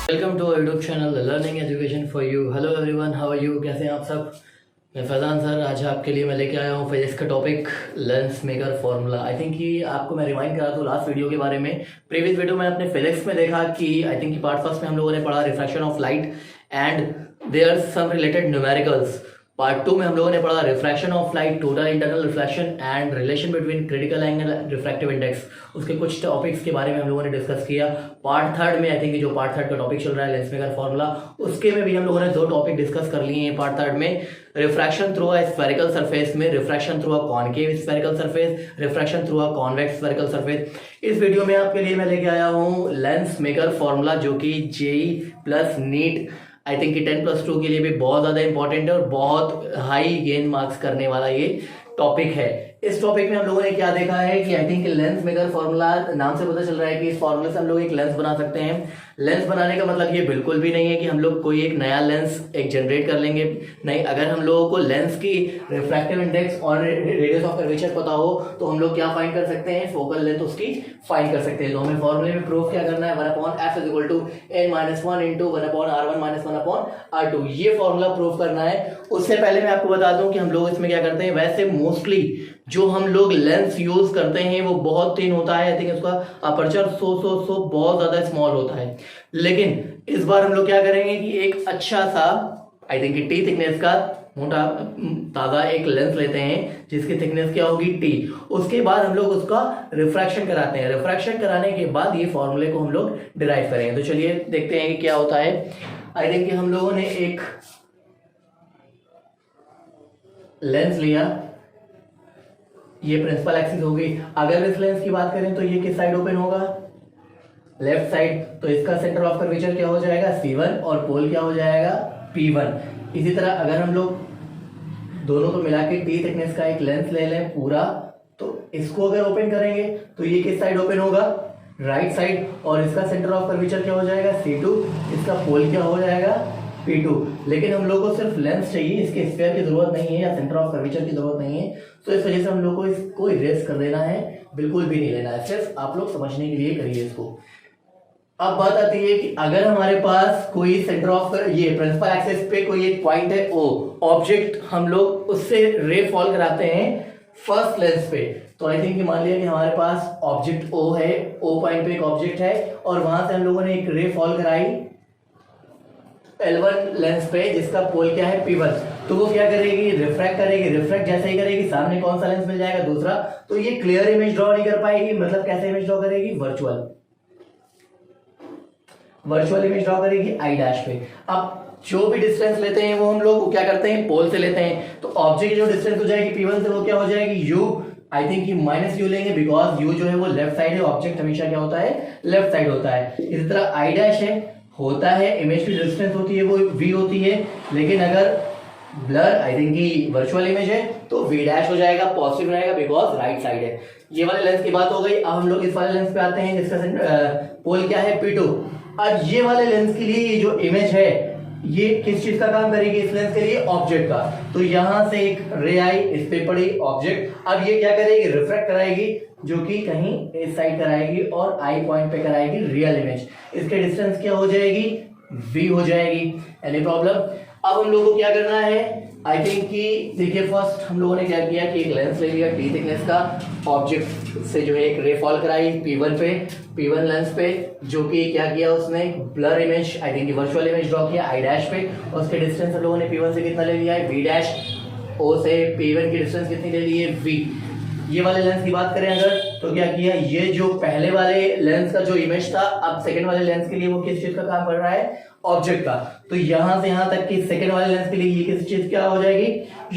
Welcome to YouTube channel learning education for you. Hello everyone, how are you? कैसे हैं आप सब? मैं फैजान सर आज आपके लिए मैं लेके आया हूँ फिजिक्स का टॉपिक लेंस मेकर फार्मूला। आई थिंक कि आपको मैं रिमाइंड करा दूँ लास्ट वीडियो के बारे में। प्रीवियस वीडियो में अपने फिजिक्स में देखा कि आई थिंक कि पार्ट फर्स्ट में हम लोगों ने पढ़ा refraction of light and there some related numericals. Part 2 में हम लोगों ने पढ़ा refraction of light, total internal reflection and relation between critical angle refractive index. उसके कुछ टॉपिक्स के बारे में हम लोगों ने डिस्कस किया। पार्ट 3 में आई थिंक जो पार्ट 3 का टॉपिक चल रहा है लेंस मेकर फार्मूला, उसके में भी हम लोगों ने 2 टॉपिक डिस्कस कर लिए हैं। पार्ट 3 में refraction through a spherical surface में, refraction through a concave spherical surface, refraction through a convex spherical surface. इस वीडियो में आपके लिए मैं लेके आया हूँ लेंस मेकर फार्मूला, जो कि JEE plus NEET I think कि 10+2 के लिए भी बहुत ज़्यादा इंपॉर्टेंट है और बहुत हाई गेन मार्क्स करने वाला ये टॉपिक है। इस टॉपिक में हम लोगों ने क्या देखा है कि I think lens maker formula नाम से पता चल रहा है कि इस फार्मूले से हम लोग एक लेंस बना सकते हैं। लेंस बनाने का मतलब ये बिल्कुल भी नहीं है कि हम लोग कोई एक नया लेंस एक जनरेट कर लेंगे। नहीं, अगर हम लोगों को लेंस की रिफ्रैक्टिव इंडेक्स और रेडियस ऑफ कर्वेचर पता हो तो हम लोग क्या फाइंड कर सकते हैं, फोकल लेंथ उसकी फाइंड कर सकते हैं। तो हमें फॉर्मूले में प्रूफ क्या करना है, 1/f = n-1 × 1/r1 - 1/r2, ये फॉर्मूला प्रूफ करना है। उससे पहले मैं आपको बता दूं कि हम लोग इसमें क्या करते हैं। वैसे मोस्टली जो हम लोग लेंस यूज करते हैं वो बहुत थिन होता है। आई थिंक इसका अपर्चर सो बहुत ज्यादा स्मॉल होता है। लेकिन इस बार हम लोग क्या करेंगे कि एक अच्छा सा आई थिंक टी थिकनेस का मोटा ताजा एक लेंस लेते हैं जिसकी थिकनेस क्या होगी टी। उसके बाद हम लोग उसका रिफ्रैक्शन कराते हैं। रिफ्रैक्शन कराने के बाद ये फॉर्मूले को हम लोग डिराइव करेंगे। तो चलिए देखते हैं कि क्या होता है। आई थिंक कि हम लोगों ने एक लेंस लिया, ये प्रिंसिपल एक्सिस होगी। अगर इस लेंस की बात करें तो ये किस साइड ओपन होगा, लेफ्ट साइड। तो इसका सेंटर ऑफ कर्वेचर क्या हो जाएगा, C1, और पोल क्या हो जाएगा, P1। इसी तरह अगर हम लोग दोनों को मिला के टी थिकनेस का एक लेंस ले लें पूरा, तो इसको अगर ओपन करेंगे तो ये किस साइड ओपन होगा, राइट साइड। और इसका सेंटर ऑफ कर्वेचर क्या हो जाएगा, C2। इसका पोल क्या हो जाएगा, P2। लेकिन हम लोग को सिर्फ लेंस चाहिए, इसके स्फीयर की जरूरत नहीं है या सेंटर ऑफ कर्वेचर की जरूरत नहीं है। तो इस वजह से हम लोग को इसको इरेज कर देना है, बिल्कुल भी नहीं लेना है। सिर्फ आप लोग समझने के लिए करिए इसको। अब बात आती है कि अगर हमारे पास कोई सेंटर ऑफ ये प्रिंसिपल एक्सिस पे कोई एक पॉइंट है O, ऑब्जेक्ट, हम लोग उससे रे फॉल कराते हैं फर्स्ट लेंस पे। तो आई थिंक मान लिया कि हमारे पास ऑब्जेक्ट O है, O पॉइंट पे एक ऑब्जेक्ट है और वहां से हम लोगों ने एक रे फॉल कराई L1 लेंस पे जिसका पोल क्या है, P1। तो वो क्या करेगी, रिफ्रैक्ट करेगी। रिफ्रैक्ट जैसे ही करेगी सामने कौन सा लेंस मिल जाएगा, दूसरा। तो ये क्लियर इमेज ड्रॉ नहीं कर पाएगी। मतलब कैसे इमेज ड्रॉ करेगी, वर्चुअल इमेज ड्रॉ करेगी I' पे। अब जो भी डिस्टेंस लेते हैं वो हम लोग क्या करते हैं, पोल से लेते हैं। तो ऑब्जेक्ट जो डिस्टेंस हो जाएगी P1 से वो क्या हो जाएगी, U। आई थिंक कि -U लेंगे बिकॉज U जो है वो लेफ्ट साइड है। ऑब्जेक्ट हमेशा क्या होता है, लेफ्ट साइड होता है। इसी तरह I' है, होता है इमेज की डिस्टेंस होती है वो V होती है। लेकिन अगर ब्लर आई थिंक कि वर्चुअल इमेज है तो V' हो जाएगा, पॉजिटिव रहेगा बिकॉज राइट साइड है। ये वाले लेंस की बात हो गई। अब हम लोग इस वाले लेंस पे आते हैं जिसका पोल क्या है, P2। अब ये वाले लेंस के लिए जो इमेज है ये किस चीज का काम करेगी, इस लेंस के लिए ऑब्जेक्ट का। तो यहां से एक रे आई, इस पे पड़ी ऑब्जेक्ट। अब ये क्या करेगी, रिफ्रैक्ट कराएगी, जो कि कहीं इस साइड कराएगी और आई पॉइंट पे कराएगी रियल इमेज। इसके डिस्टेंस क्या हो जाएगी, V हो जाएगी। Any problem? अब हम लोगों को क्या करना है, आई थिंक कि देखिए फर्स्ट हम लोगों ने क्या किया कि एक लेंस ले लिया टी थिकनेस का, ऑब्जेक्ट से जो है एक रे फॉल कराई P1 पे, P1 लेंस पे, जो कि क्या किया उसने, blur image I think virtual image draw किया I' पे। और उसके डिस्टेंस हम लोगों ने P1 से कितना ले लिया है, V'। O से P1 की डिस्टेंस कितनी ले ली है, V। ये वाले लेंस की बात करें अगर, तो क्या किया, ये जो पहले वाले लेंस का जो इमेज था, अब सेकंड वाले लेंस के लिए वो किस चीज का काम कर रहा है, ऑब्जेक्ट का। तो यहां से यहां तक कि सेकंड वाले लेंस के लिए ये किस चीज क्या हो जाएगी,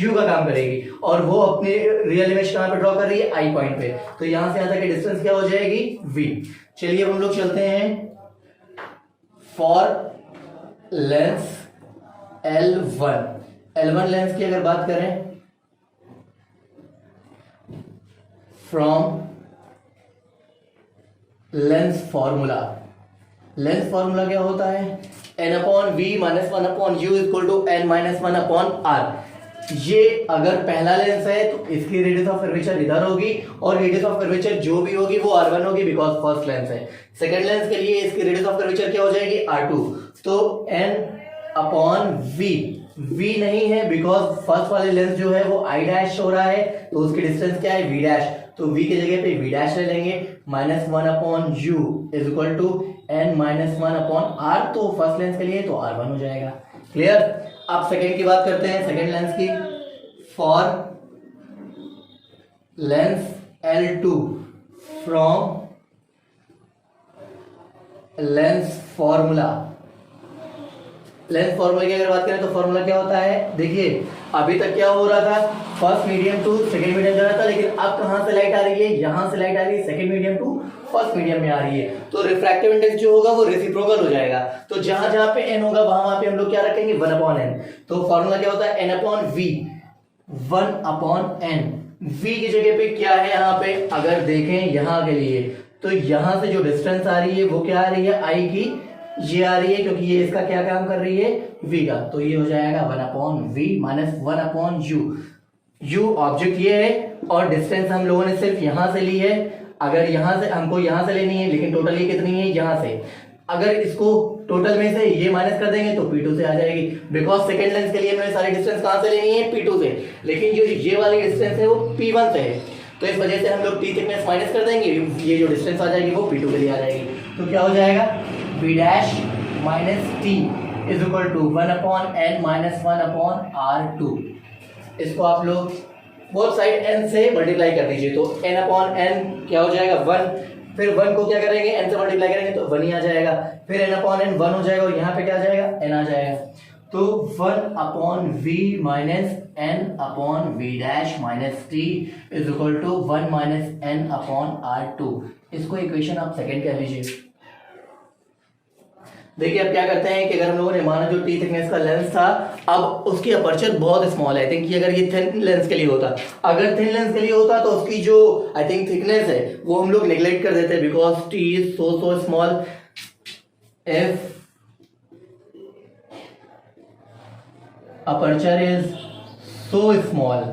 U का काम करेगी। और वो अपने रियल इमेज कहां पे ड्रॉ कर रही है, I पॉइंट पे। तो यहां से यहां तक की डिस्टेंस क्या हो जाएगी, V। चलिए अब हम लोग चलते हैं फॉर लेंस L1 लेंस की अगर बात करें, from lens formula. Lens formula क्या होता है, n/v - 1/u = n - 1/r। ये अगर पहला लेंस है तो इसकी रेडियस ऑफ कर्वेचर इधर होगी और रेडियस ऑफ कर्वेचर जो भी होगी वो R1 होगी बिकॉज फर्स्ट लेंस है। सेकंड लेंस के लिए इसकी रेडियस ऑफ कर्वेचर क्या हो जाएगी R2। तो n अपॉन v, v नहीं है बिकॉज फर्स्ट वाले लेंस जो है वो I डैश हो रहा है तो उसकी डिस्टेंस क्या है v डैश, तो v की जगह पे v डैश ले लेंगे। -1 upon u is equal to n -1 upon r, तो फर्स्ट लेंस के लिए तो R1 हो जाएगा। क्लियर। अब सेकेंड की बात करते हैं, सेकेंड लेंस की। For Lenz L2 from lens formula, lens formula की अगर बात करें तो फॉर्मूला क्या होता है, देखिए अभी तक क्या हो रहा था, first medium to second medium जा रहा था, लेकिन अब कहां से लाइट आ रही है, यहां से लाइट आ रही है, second medium to first medium में आ रही है, तो रिफ्रैक्टिव इंडेक्स जो होगा वो रेसिप्रोकल हो जाएगा। तो जहां जहां पे n होगा वहां पे हम लोग क्या रखेंगे 1/n। तो फॉर्मूला क्या होता है n upon v, 1/n। v की जगह पे क्या है यहाँ पे, अगर देखें यहां के लिए तो यहां से जो डिस्टेंस आ रही है वो क्या आ रही है I की, ये आ रही है क्योंकि ये इसका क्या काम कर रही है v का, तो ये हो जाएगा 1/v minus 1/u। u object ये है और डिस्टेंस हम लोगों ने सिर्फ यहां से ली है, अगर यहां से हमको यहां से लेनी है, लेकिन टोटल ये कितनी है यहां से, अगर इसको टोटल में से ये माइनस कर देंगे तो P2 से आ जाएगी, बिकॉज सेकंड लेंस के लिए हमें सारी डिस्टेंस कहां से लेनी है P2 से, लेकिन जो ये वाली डिस्टेंस है वो P1 से है, तो इस वजह से हम लोग T थिकनेस माइनस कर देंगे, ये जो डिस्टेंस आ जाएगी वो P2 के लिए आ जाएगी। तो क्या हो जाएगा v dash minus t is equal to 1/n minus 1/r2। इसको आप लोग बोथ साइड n से मल्टीप्लाई कर दीजिए, तो n/n क्या हो जाएगा 1, फिर 1 को क्या करेंगे n से मल्टीप्लाई करेंगे तो 1 ही आ जाएगा, फिर n/n 1 हो जाएगा और यहाँ पे क्या आ जाएगा n आ जाएगा, तो 1/v minus n/v dash minus t is equal to 1 minus n/r2। इसको इक्वेशन आप सेकंड कह लीजिए। देखिए अब क्या करते हैं कि अगर हम लोगों ने माना जो टी थिकनेस का लेंस था, अब उसकी अपर्चर बहुत स्मॉल है, आई थिंक कि अगर ये थिन लेंस के लिए होता, अगर थिन लेंस के लिए होता तो उसकी जो आई थिंक थिकनेस है वो हम लोग नेग्लेक्ट कर देते because T is so small. If aperture is so small,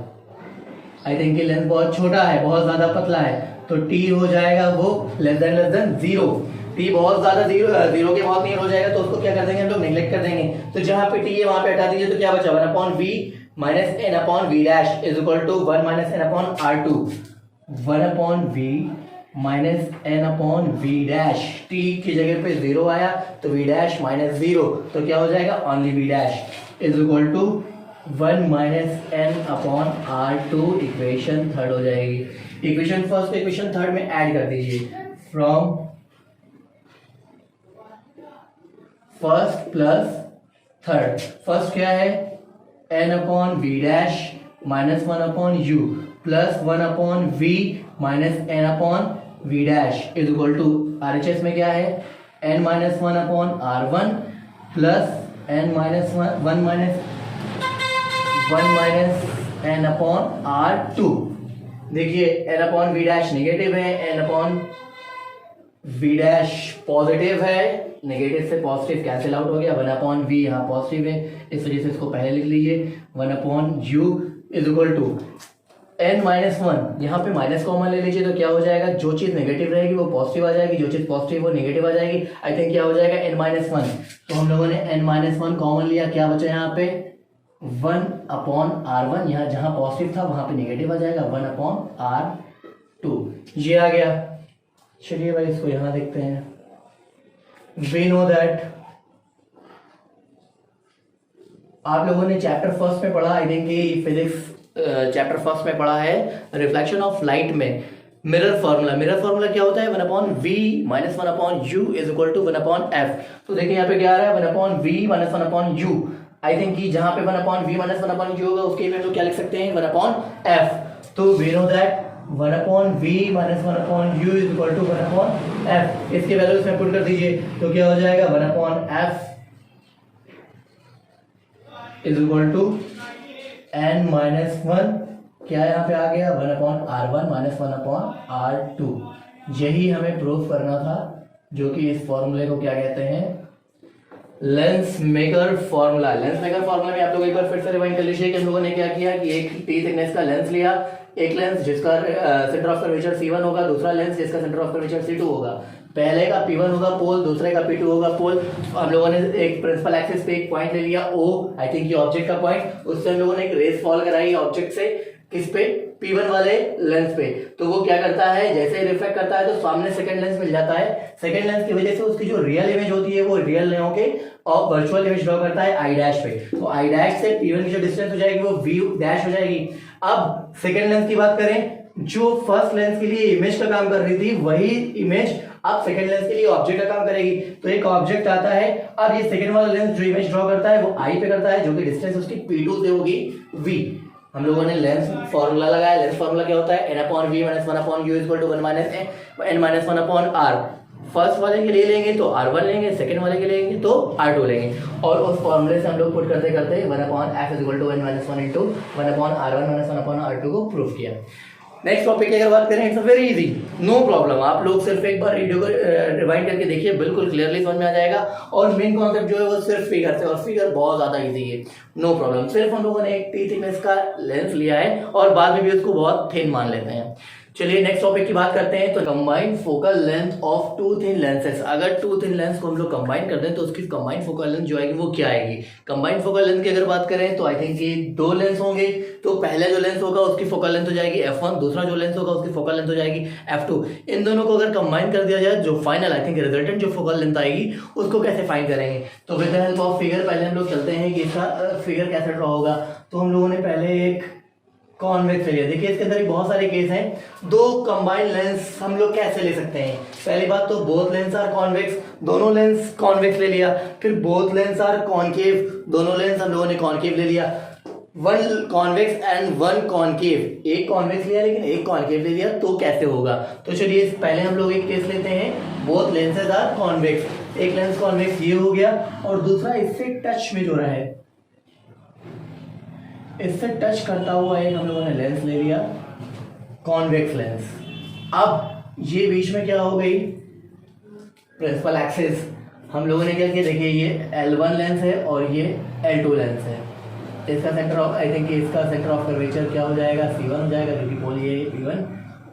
I think कि लेंस बहुत छोटा है, बहुत ज्यादा पतला है, तो टी हो जाएगा वो लेस देन 0। टी बहुत ज्यादा जीरो के बहुत नियर हो जाएगा तो उसको क्या कर देंगे हम लोग नेग्लेक्ट कर देंगे, तो जहां पे टी है वहां पे हटा दीजिए, तो क्या बचा 1/v minus n/v dash is equal to 1 minus n/r2। 1/v minus n/v dash, T की जगह पे 0 आया तो v डैश माइनस 0, तो क्या हो जाएगा only v dash is equal to 1 minus n/r2। Equation third हो जाएगी। इक्वेशन फर्स्ट को इक्वेशन थर्ड में ऐड कर दीजिए, from first plus third. First क्या है n/v dash minus 1/u plus 1/v minus n/v dash is equal to RHS में क्या है n minus 1/r1 plus n minus 1 minus n/r2। देखिए n/v डैश नेगेटिव है, n/v डैश पॉजिटिव है, negative से positive cancel out हो गया, 1/v यहाँ पॉजिटिव है, इस वजह से इसको पहले लिख लीजिए 1/u is equal to n minus 1, यहाँ पे माइनस कॉमन ले लीजिए, तो क्या हो जाएगा जो चीज नेगेटिव रहेगी वो पॉजिटिव आ जाएगी, जो चीज पॉजिटिव वो नेगेटिव आ जाएगी। आई थिंक क्या हो जाएगा n माइनस 1, तो हम लोगों ने n माइनस 1 कॉमन लिया, क्या बचा यहाँ पे 1/r1, यहाँ जहाँ पॉजिटिव था वहां पे नेगेटिव आ जाएगा 1/r2, ये आ गया। चलिए भाई इसको यहाँ देखते हैं। We know that आप लोगों ने चैप्टर फर्स्ट में पढ़ा, आई थिंक कि फिजिक्स चैप्टर फर्स्ट में पढ़ा है रिफ्लेक्शन ऑफ लाइट में मिरर फार्मूला। मिरर फार्मूला क्या होता है 1/v minus 1/u is equal to 1/f। तो देखिए यहाँ पे क्या आ रहा है 1/v माइनस 1/u। आई थिंक कि जहां पे 1/v माइनस 1/u होगा उसके लिए हम लोग क्या लिख सकते हैं 1/f। तो we know that 1/v minus 1/u is equal to 1/f। इसके वैल्यू इसमें पुट कर दीजिए, तो क्या हो जाएगा 1/f is equal to n minus 1, क्या यहाँ पे आ गया 1/r1 माइनस 1/r2। यही हमें प्रूफ करना था, जो कि इस फॉर्मूले को क्या कहते हैं lens maker formula. Lens maker formula में आप लोग एक बार फिर से रिवाइंड कर लीजिए कि हम लोगों ने क्या किया कि एक टी थिकनेस का लेंस लिया, एक लेंस जिसका सेंटर ऑफ कर्वेचर C1 होगा, दूसरा लेंस जिसका सेंटर ऑफ कर्वेचर C2 होगा। पहले का P1 होगा पोल, दूसरे का P2 होगा पोल। हम लोगों ने एक प्रिंसिपल एक्सिस पे एक पॉइंट ले लिया O, आई थिंक ये ऑब्जेक्ट का पॉइंट, उससे हम लोगों ने एक रेस फॉल कराई ऑब्जेक्ट से, किस पे, P1 वाले लेंस पे। तो वो क्या करता है, जैसे ही रिफ्लेक्ट करता है तो सामने सेकंड लेंस मिल जाता है। सेकंड लेंस की वजह से उसकी जो रियल इमेज होती है वो रियल नहीं होके और वर्चुअल इमेज ड्रॉ करता है आई डैश पे। तो आई डैश से P1 की जो डिस्टेंस हो जाएगी वो V डैश हो जाएगी। अब सेकंड लेंस की बात करें, जो फर्स्ट लेंस के लिए इमेज का काम कर रही थी वही इमेज अब सेकंड लेंस के लिए ऑब्जेक्ट का काम करेगी। तो एक ऑब्जेक्ट आता है, अब ये सेकंड वाला लेंस जो इमेज ड्रॉ करता है वो आई पे करता है, जो कि डिस्टेंस उसकी P2 से होगी V। हम लोगों ने लेंस फॉर्मूला लगाया। लेंस फॉर्मूला क्या होता है, n/v - 1/u = 1 - n - 1/r। First वाले के लिए लेंगे तो R1 लेंगे, सेकंड वाले के लिए लेंगे तो R2 लेंगे, और उस फॉर्मूले से हम लोग पुट करते करते 1/f = n - 1 * 1/r1 - 1/r2 को प्रूव किया। नेक्स्ट टॉपिक की अगर बात करें, it's very easy, no problem. आप लोग सिर्फ एक बार वीडियो को रिवाइंड करके देखिए, बिल्कुल क्लियरली समझ में आ जाएगा। और मेन कॉन्सेप्ट जो है वो सिर्फ फिगर से, और फिगर बहुत ज्यादा इजी है, नो प्रॉब्लम। सिर्फ हम लोगों ने एक टी थिकनेस का लेंस लिया है और बाद में भी उसको बहुत थिन मान लेते हैं। चलिए नेक्स्ट टॉपिक की बात करते हैं। तो combined focal length of two thin lenses. अगर टू थिन लेंस को हम लोग कंबाइन कर दें तो उसकी कंबाइंड फोकल लेंथ जो आएगी वो क्या आएगी। कंबाइंड फोकल लेंथ की अगर बात करें तो आई थिंक ये दो लेंस होंगे। तो पहले जो लेंस होगा उसकी फोकल लेंथ हो जाएगी f1, दूसरा जो लेंस होगा उसकी फोकल लेंथ हो जाएगी f2। इन दोनों को अगर कंबाइन कर दिया जाए, जो फाइनल आई थिंक रिजल्टेंट जो फोकल लेंथ आएगी उसको कैसे फाइंड करेंगे। तो with the help of figure पहले हम लोग चलते हैं कि इसका फिगर कैसे ड्रॉ होगा। तो हम लोगों ने पहले एक कॉन्वेक्स लिया। देखिए इसके अंदर बहुत सारे केस हैं। दो कंबाइंड लेंस हम लोग कैसे ले सकते हैं। पहली बात तो बोथ लेंस आर कॉन्वेक्स, दोनों लेंस कॉन्वेक्स ले लिया। फिर बोथ लेंस आर कॉनकेव, दोनों लेंस हम लोगों ने कॉनकेव ले लिया। One convex and one concave, एक कॉन्वेक्स लिया लेकिन एक कॉनकेव ले लिया, तो कैसे होगा। तो चलिए पहले हम लोग एक केस लेते हैं, बोथ लेंसेज आर कॉन्वेक्स। एक लेंस कॉन्वेक्स ये हो गया और दूसरा इससे टच में जो रहा है, इससे टच करता हुआ एक हम लोगों ने लेंस ले लिया, कॉन्वेक्स लेंस। अब ये बीच में क्या हो गई, प्रिंसिपल एक्सिस। हम लोगों ने क्या किया, देखिए ये L1 लेंस है और ये L2 लेंस है। इसका सेंटर ऑफ आई थिंक इसका सेंटर ऑफ कर्वेचर क्या हो जाएगा, C1 हो जाएगा, क्योंकि पोल ये P1,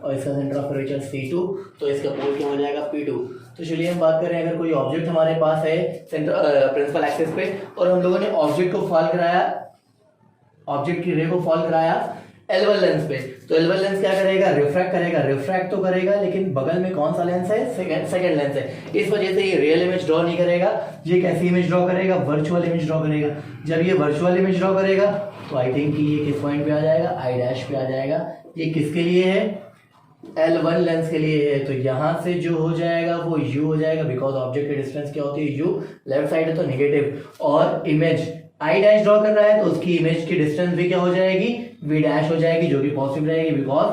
और इसका सेंटर ऑफ कर्वेचर C2, तो इसका पोल क्या हो जाएगा, P2। तो चलिए हम बात करें, अगर कोई ऑब्जेक्ट हमारे पास है सेंटर प्रिंसिपल एक्सिस पे और हम लोगों ने ऑब्जेक्ट को फॉल कराया, ऑब्जेक्ट की रे को फॉल कराया L1 लेंस पे, तो L1 लेंस क्या करेगा, रिफ्रैक्ट करेगा। रिफ्रैक्ट तो करेगा लेकिन बगल में कौन सा लेंस है, सेकंड लेंस है। इस वजह से ये रियल इमेज ड्रॉ नहीं करेगा। ये कैसी इमेज ड्रॉ करेगा, वर्चुअल इमेज ड्रॉ करेगा। जब ये वर्चुअल इमेज ड्रॉ करेगा तो आई थिंक कि ये किस पॉइंट पे आ जाएगा, आई डैश पे आ जाएगा। ये किसके लिए है, L1 लेंस के लिए है। तो यहाँ से जो हो जाएगा वो U हो जाएगा, बिकॉज ऑब्जेक्ट की डिस्टेंस क्या होती है, U। लेफ्ट साइड है तो नेगेटिव, और इमेज आई डैश ड्रॉ कर रहा है तो उसकी इमेज की डिस्टेंस भी क्या हो जाएगी, V डैश हो जाएगी, जो कि पॉसिबल रहेगी बिकॉज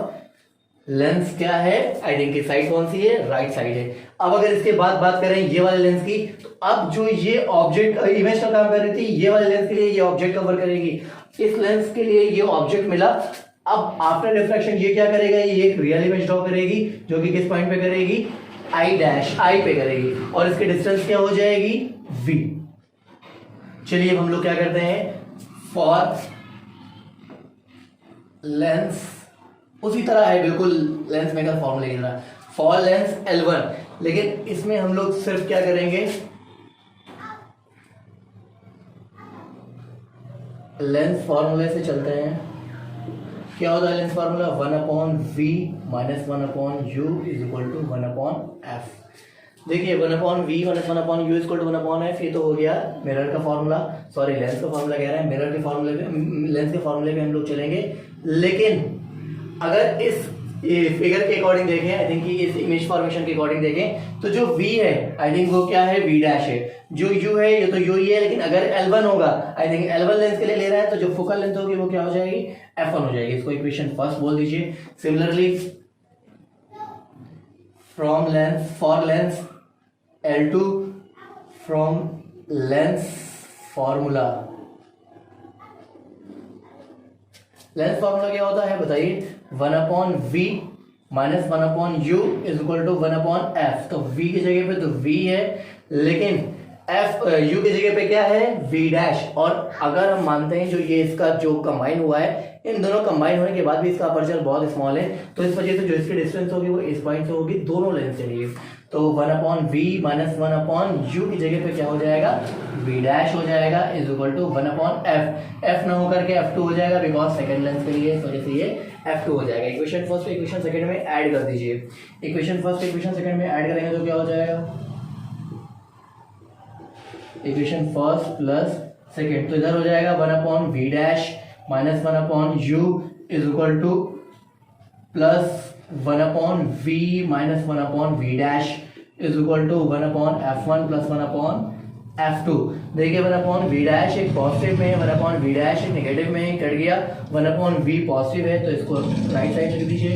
लेंस क्या है, आई थिंक साइड कौन सी है, राइट साइड है। अब अगर इसके बाद बात करें ये वाले लेंस की, तो अब जो ये ऑब्जेक्ट इमेज का काम कर रही थी, ये वाले लेंस के लिए ये ऑब्जेक्ट कवर करेगी। इस लेंस के लिए ये ऑब्जेक्ट मिला। अब आफ्टर रिफ्लेक्शन ये क्या करेगा, ये एक रियल इमेज ड्रॉ करेगी, जो कि किस पॉइंट पे करेगी, आई डैश, आई पे करेगी, और इसकी डिस्टेंस क्या हो जाएगी, V। चलिए अब हम लोग क्या करते हैं, फॉर लेंस उसी तरह है बिल्कुल, लेंस मेकर फॉर्मूले की तरह, फॉर लेंस L1, लेकिन इसमें हम लोग सिर्फ क्या करेंगे, लेंस फॉर्मूले से चलते हैं। क्या होता है lens formula, 1/v - 1/u = 1/f। देखिए 1/v - 1/u = 1/f, ये तो हो गया मिरर का फॉर्मूला, सॉरी लेंस का फॉर्मूला कह रहे हैं, मिरर के फॉर्मूले पे, लेंस के फॉर्मूले पे हम लोग चलेंगे। लेकिन अगर इस फिगर के अकॉर्डिंग देखें, आई थिंक इस इमेज फॉर्मेशन के अकॉर्डिंग देखें, तो जो V है आई थिंक वो क्या है, V डैश है। जो U है ये तो U ही है, लेकिन अगर L1 होगा, आई थिंक L1 लेंस के लिए ले रहा है, तो जो फोकल लेंथ होगी वो क्या हो जाएगी, F1 हो जाएगी। इसको इक्वेशन फर्स्ट बोल दीजिए। Similarly from lens, for Lenz L2 from lens formula, lens formula क्या होता है बताइए, 1/v - 1/u = 1/f। तो v की जगह पे तो v है, लेकिन एफ यू की जगह पे क्या है वी डैश, और अगर हम मानते हैं जो ये इसका जो कंबाइन हुआ है, इन दोनों कंबाइन होने के बाद भी इसका अपर्चर बहुत स्मॉल है, तो इस वजह से जो इसकी डिस्टेंस होगी वो इस पॉइंट से होगी दोनों लेंथ के लिए। तो 1/v माइनस 1/u की जगह पे क्या हो जाएगा v डैश हो जाएगा is equal to 1/f। f ना होकर के f2 हो जाएगा बिकॉज सेकंड लेंथ के लिए, इस वजह से ये f2 हो जाएगा। इक्वेशन फर्स्ट इक्वेशन सेकंड में ऐड कर दीजिए। इक्वेशन फर्स्ट इक्वेशन सेकंड में ऐड करेंगे तो क्या हो जाएगा, इक्वेशन फर्स्ट प्लस सेकंड, तो इधर हो जाएगा 1/v dash minus 1/u is equal to plus 1/v minus 1/v dash is equal to 1/f1 plus 1/f2। देखिए 1/v डैश एक पॉजिटिव में है, 1/v डैश एक नेगेटिव में है, कट गया। 1/v पॉजिटिव है तो इसको राइट साइड रख दीजिए।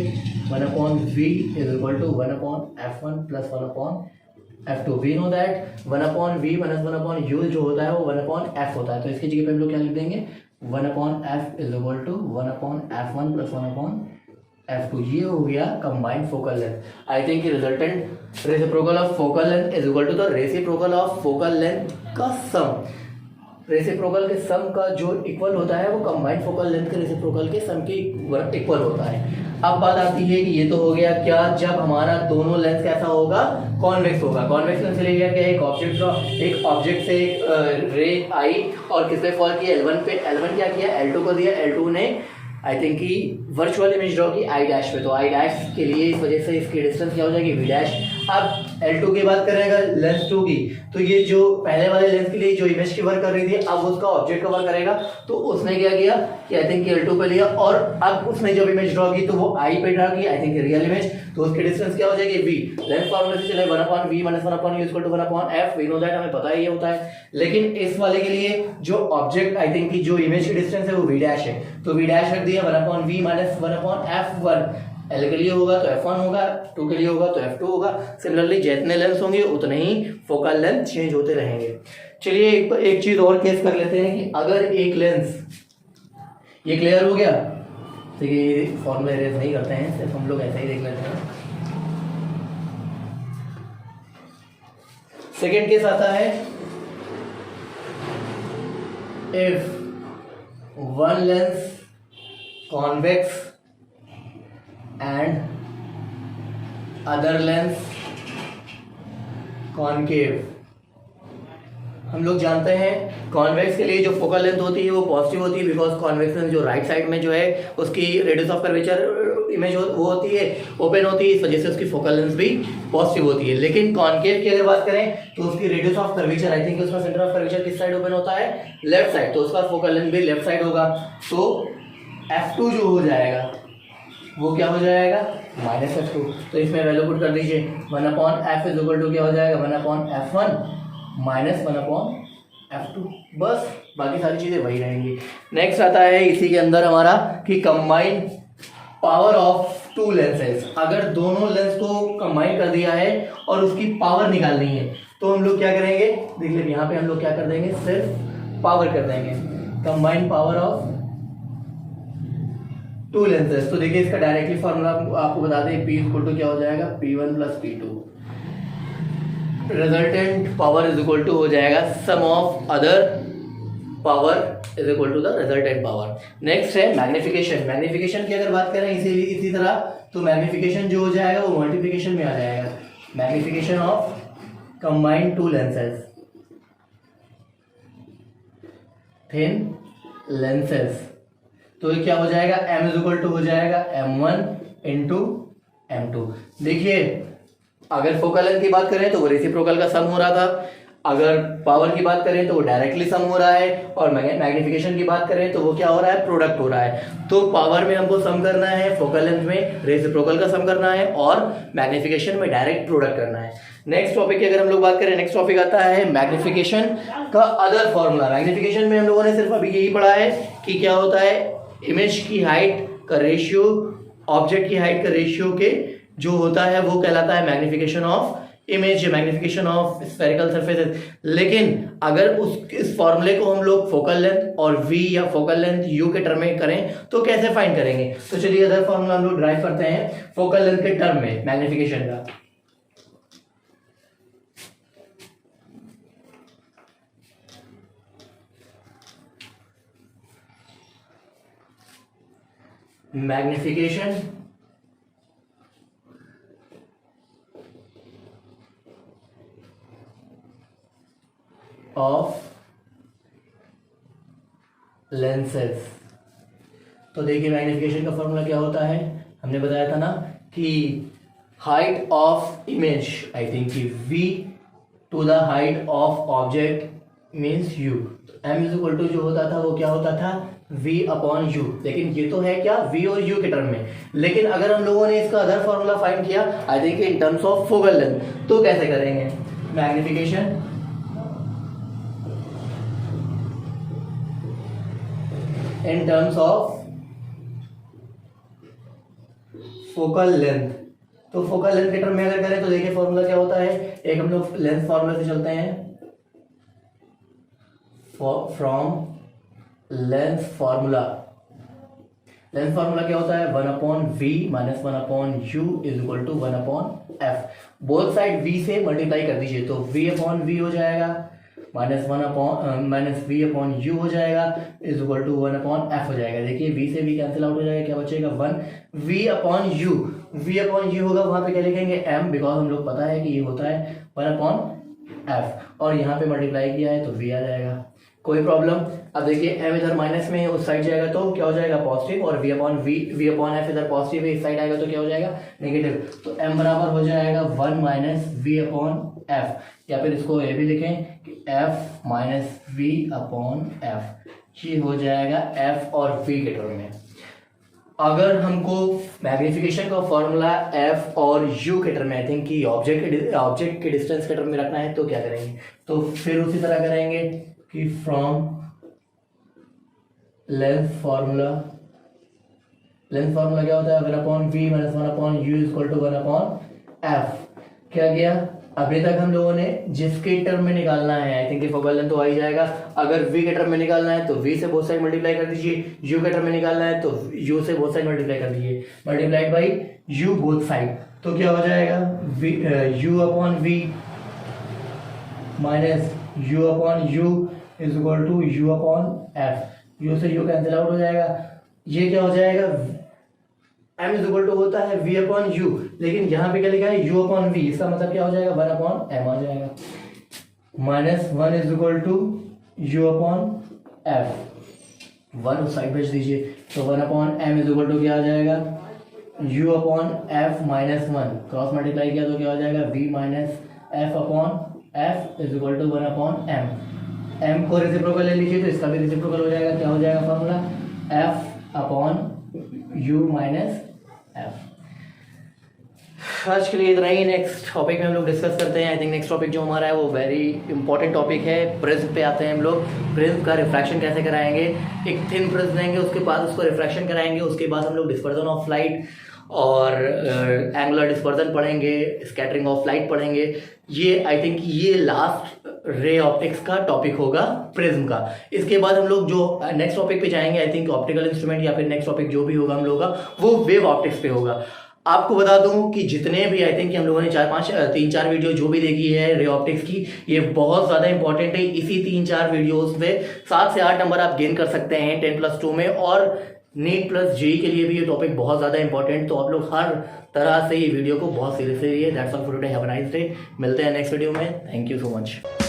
1/v is equal to 1/f1 plus 1/f2। We know that 1/v minus 1/u जो होता है वो 1/f होता है, तो इसकी जगह पे हम लोग क्या लिख देंगे 1/f is equal to 1/f1 plus 1/f2। ये हो गया combined focal length. I think resultant reciprocal of focal length is equal to the reciprocal of focal length का सम। रेसिप्रोकल के सम का जो इक्वल होता है वो कंबाइंड फोकल लेंथ के रेसिप्रोकल के सम के इक्वल होता है। अब बात आती है कि ये तो हो गया क्या, जब हमारा दोनों लेंथ कैसा होगा कॉन्वेक्स होगा। कॉन्वेक्स लेंथ चले गया क्या, एक ऑब्जेक्ट से एक रे आई और किस पे फॉल किया L1 पे, L1 क्या किया L2 को दिया, L2 ने आई थिंक कि वर्चुअल इमेज ड्रॉ की आई डैश पे, तो आई डैश के लिए इस वजह से इसकी डिस्टेंस क्या हो जाएगी वी डैश। अब L2 की बात करेंगे लेंस 2 की, तो ये जो पहले वाले लेंस के लिए जो इमेज की वर्क कर रही थी अब उसका ऑब्जेक्ट कवर करेगा, तो उसने क्या किया कि आई थिंक L2 पे लिया और अब उसने जब इमेज ड्रॉ की तो वो आई पे ड्रॉ की आई थिंक रियल इमेज, तो उसकी डिस्टेंस क्या हो जाएगी v। लेंस फॉर्मूले से चले 1/v minus 1/u equal to 1/f। We know that, हमें पता है ये होता है। लेकिन इस वाले के लिए जो ऑब्जेक्ट आई थिंक की जो इमेज की डिस्टेंस है वो v डैश है, तो v डैश रख दिया 1/v माइनस 1/f1। L के लिए होगा तो f1 होगा, 2 के लिए होगा तो f2 होगा। सिमिलरली जितने लेंस होंगे उतने ही फोकल लेंथ चेंज होते रहेंगे। चलिए एक चीज और केस कर लेते हैं कि अगर एक लेंस, ये क्लियर हो गया, तो ये फॉर्मूला इरेज नहीं करते हैं, सिर्फ हम लोग ऐसे ही देख लेते हैं। सेकेंड केस आता है if one lens convex and other lens concave। हम लोग जानते हैं कॉन्वेक्स के लिए जो फोकल लेंथ होती है वो पॉजिटिव होती है बिकॉज कॉन्वेक्स लेंस जो राइट साइड में जो है उसकी रेडियस ऑफ कर्वेचर इमेज वो होती है ओपन होती है, इस वजह से उसकी फोकल लेंथ भी पॉजिटिव होती है। लेकिन कॉन्केव की अगर बात करें तो उसकी radius of curvature I think उसका सेंटर ऑफ कर्वेचर किस साइड ओपन होता है लेफ्ट साइड, तो उसका फोकल लेंथ भी लेफ्ट साइड होगा। तो f2 जो हो जाएगा वो क्या हो जाएगा माइनस f2। तो इसमें वैल्यू पुट कर दीजिए 1/f इज इक्वल टू क्या हो जाएगा 1/f1 माइनस 1/f2। बस बाकी सारी चीजें वही रहेंगी। नेक्स्ट आता है इसी के अंदर हमारा कि combined power of to lenses. अगर दोनों लेंस को कंबाइन कर दिया है और उसकी पावर निकालनी है तो हम लोग क्या करेंगे, देख लीजिए यहाँ पे हम लोग क्या कर देंगे सिर्फ पावर कर देंगे, combined power of to lenses. तो देखिए इसका डायरेक्टली फॉर्मूला आपको बता दें, P इक्वल टू क्या हो जाएगा P1 plus P2। Resultant power is equal to हो जाएगा sum of other power is equal to the resultant power. Next है मैग्निफिकेशन। मैग्निफिकेशन की अगर बात करें इसी तरह तो मैग्निफिकेशन जो हो जाएगा वो मल्टीप्लिकेशन में आ जाएगा। Magnification of combined to lenses, thin lenses, तो ये क्या हो जाएगा m इज इक्वल टू हो जाएगा m1 इंटू m2। देखिए अगर फोकल लेंथ की बात करें तो वो रेसिप्रोकल का सम हो रहा था, अगर पावर की बात करें तो वो डायरेक्टली सम हो रहा है, और मैग्निफिकेशन की बात करें तो वो क्या हो रहा है प्रोडक्ट हो रहा है। तो पावर में हमको सम करना है, फोकल लेंथ में रेसिप्रोकल का सम करना है और मैग्निफिकेशन में डायरेक्ट प्रोडक्ट करना है। नेक्स्ट टॉपिक की अगर हम लोग बात करें, नेक्स्ट टॉपिक आता है मैग्निफिकेशन का अदर फॉर्मूला। मैग्निफिकेशन में हम लोगों ने सिर्फ अभी यही पढ़ा है कि क्या होता है इमेज की हाइट का रेशियो ऑब्जेक्ट की हाइट का रेशियो के जो होता है वो कहलाता है magnification of image, magnification of spherical surfaces. लेकिन अगर इस फॉर्मूले को हम लोग फोकल लेंथ और v या फोकल लेंथ u के टर्म में करें तो कैसे फाइंड करेंगे, तो चलिए अदर फॉर्मूला हम लोग ड्राइव करते हैं फोकल लेंथ के टर्म में मैग्निफिकेशन का। Magnification of lenses. तो देखिए मैग्निफिकेशन का फॉर्मूला क्या होता है, हमने बताया था ना कि height of image, I think कि v to the height of object means u। m is equal to जो होता था वो क्या होता था v अपॉन u। लेकिन ये तो है क्या v और u के टर्म में, लेकिन अगर हम लोगों ने इसका अदर फॉर्मूला फाइंड किया I think in terms of focal length, तो कैसे करेंगे? Magnification in terms of focal length. तो फोकल लेंथ के टर्म में अगर करें तो देखिए फॉर्मूला क्या होता है, एक हम लोग लेंथ फॉर्मूला से चलते हैं, from length formula. Length formula क्या होता है 1 upon V minus 1 upon U is equal to 1 upon F. Both side v से मल्टीप्लाई कर दीजिए तो v अपॉन वी हो जाएगा माइनस v अपॉन यू हो जाएगा is equal to 1 upon F हो जाएगा। देखिए v से v कैंसिल आउट हो जाएगा, क्या बचेगा 1 v upon you. v upon you होगा, वहां पे क्या लिखेंगे m, बिकॉज हम लोग पता है कि ये होता है 1 अपॉन एफ, और यहाँ पे मल्टीप्लाई किया है तो v आ जाएगा। कोई प्रॉब्लम? अब देखिए m इधर माइनस में है, उस साइड जाएगा तो क्या हो जाएगा पॉजिटिव, और v अपॉन एफ इधर पॉजिटिव है, इस साइड आएगा तो क्या हो जाएगा नेगेटिव। तो m बराबर हो जाएगा 1 माइनस वी अपॉन एफ, या फिर इसको ये भी लिखें कि f minus V upon F, ये हो जाएगा f और v के टर्म में। अगर हमको मैग्निफिकेशन का फॉर्मूला f और u के टर्म में, आई थिंक कि ऑब्जेक्ट के डिस्टेंस के टर्म में रखना है, तो क्या करेंगे? तो फिर उसी तरह करेंगे कि फ्रॉम लेंथ फार्मूला क्या होता है 1 upon V minus 1 upon U is equal to 1 upon F. क्या किया अभी तक हम लोगों ने, जिसके टर्म में निकालना है आई थिंक फोकल लेंथ तो आ ही जाएगा। अगर v के टर्म में निकालना है तो v से बोथ साइड मल्टीप्लाई कर दीजिए, u के टर्म में निकालना है तो u से बोथ साइड मल्टीप्लाई कर दीजिए, multiplied by u both side, तो क्या हो जाएगा u upon v minus u upon u is equal to u upon f। u से u कैंसिल आउट हो जाएगा, ये क्या हो जाएगा m इज इक्वल टू होता है v अपॉन u, लेकिन यहाँ पे क्या लिखा है u अपॉन v, इसका मतलब क्या हो जाएगा 1 अपॉन m आ जाएगा, minus 1 is equal to u upon f। 1 उस साइड भेज दीजिए तो 1 upon m is equal to क्या आ जाएगा u upon f minus 1, cross multiply किया तो क्या हो जाएगा v minus f upon f is equal to 1 upon m। m को रेसिप्रोकल ले लीजिए तो इसका भी रेसिप्रोकल हो जाएगा, क्या हो जाएगा formula f upon u minus f। आज के लिए इतना ही, नेक्स्ट टॉपिक में हम लोग डिस्कस करते हैं। आई थिंक नेक्स्ट टॉपिक जो हमारा है वो वेरी इंपॉर्टेंट टॉपिक है। प्रिज्म पे आते हैं हम लोग। प्रिज्म का रिफ्रैक्शन कैसे कराएंगे, एक थिन प्रिज्म लेंगे, उसके बाद उसको रिफ्रैक्शन कराएंगे, उसके बाद हम लोग डिस्पर्जन ऑफ लाइट और एंगुलर डिस्पर्जन पढ़ेंगे, स्कैटरिंग ऑफ लाइट पढ़ेंगे। ये आई थिंक ये लास्ट रे ऑप्टिक्स का टॉपिक होगा प्रिज्म का। इसके बाद हम लोग जो नेक्स्ट टॉपिक पे जाएंगे आई थिंक ऑप्टिकल इंस्ट्रूमेंट, या फिर नेक्स्ट टॉपिक जो भी होगा हम लोगों का वो वेव ऑप्टिक्स पे होगा। आपको बता दूं कि जितने भी आई थिंक हम लोगों ने 3-4 वीडियो जो भी देखी है रे ऑप्टिक्स की, ये बहुत ज़्यादा इंपॉर्टेंट है। इसी 3-4 वीडियोस में 7 से 8 नंबर आप गेन कर सकते हैं 10+2 में, और नीट प्लस जेई के लिए भी ये टॉपिक बहुत ज़्यादा इंपॉर्टेंट। तो आप लोग हर तरह से ये वीडियो को बहुत सीरियसली लिए। That's all for today, have a nice day. मिलते हैं नेक्स्ट वीडियो में। Thank you so much.